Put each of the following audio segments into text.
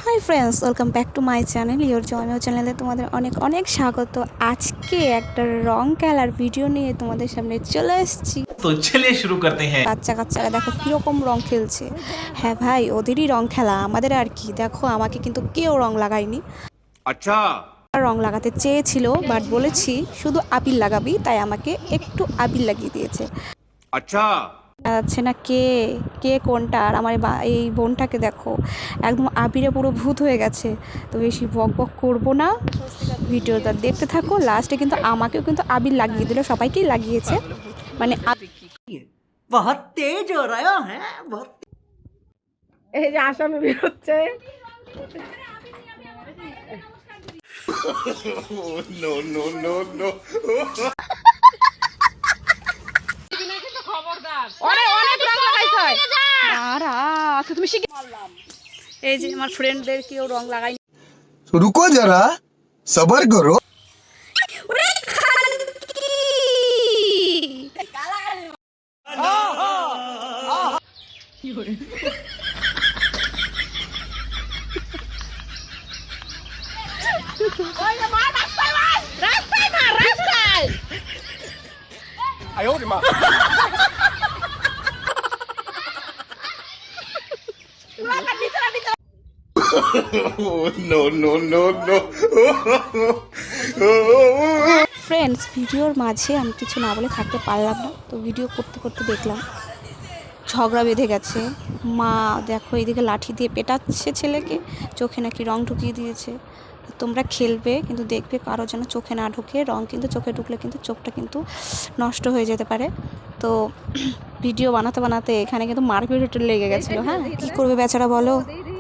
Hi friends, welcome back to my channel your Joynal চ্যানেলে তোমাদের অনেক অনেক স্বাগত। আজকে একটা রং খেলার ভিডিও নিয়ে তোমাদের সামনে চলে এসেছি। তো চলিए শুরু করতে हैं। বাচ্চারা দেখো কীরকম রং খেলছে। হ্যাঁ ভাই, ওদেরই রং খেলা, আমাদের আর কি। দেখো আমাকে কিন্তু কেউ রং লাগায়নি। আচ্ছা, রং লাগাতে চেয়েছিল বাট বলেছি শুধু আবির লাগাবি, তাই আমাকে একটু আবির লাগিয়ে দিয়েছে। আচ্ছা যাচ্ছে না কে কে কোনটা। আর আমার এই বোনটাকে দেখো, একদম আবিরে পুরো ভূত হয়ে গেছে। তো বেশি বক বক করবো না, ভিডিওটা দেখতে থাকো। লাস্টে কিন্তু আমাকেও কিন্তু আবির লাগিয়ে দিল, সবাইকেই লাগিয়েছে। মানে बहुत तेज हो रहा है बहुत। এই যে আসামি বেরোচ্ছে। No no no no. অনেক অনেক রং লাগাইছ হয়। আর আচ্ছা তুমি শিখে এই যে আমার ফ্রেন্ডদের কেউ রং লাগাই। रुको जरा सबर करो। No no no no. Friends, ভিডিওর মাঝে আমি কিছু না বলে থাকতে পারলাম না। তো ভিডিও করতে করতে দেখলাম ঝগড়া বেঁধে গেছে। মা দেখো এইদিকে লাঠি দিয়ে পেটাচ্ছে ছেলেকে, চোখে নাকি রং ঢুকিয়ে দিয়েছে। তোমরা খেলবে কিন্তু দেখবে কারো যেন চোখে না ঢুকে। রং কিন্তু চোখে ঢুকলে কিন্তু চোখটা কিন্তু নষ্ট হয়ে যেতে পারে। তো ভিডিও বানাতে বানাতে এখানে কিন্তু মারপিট লেগে গেছিলো। হ্যাঁ, কী করবে বেচারা বলো।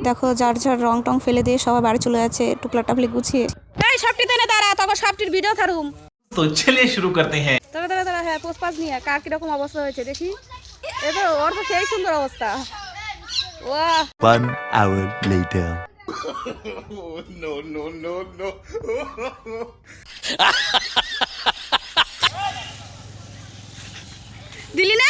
দেখো যার যার রং টং ফেলে দিয়ে সবাই বাড়ি চলে যাচ্ছে টুকলা টাপলি গুছিয়ে। এই সবটি দেনে দাঁড়া, তখন সবটির ভিডিও ছাড়ুম। তো চলিए শুরু করতে हैं। দাঁড়া হ্যাঁ, পোস্ট নিয়ে কার কিরকম অবস্থা হয়েছে দেখি। এ তো ওর তো সেই সুন্দর অবস্থা। ওয়াহ, 1 hour later. No no no no. দিলি না?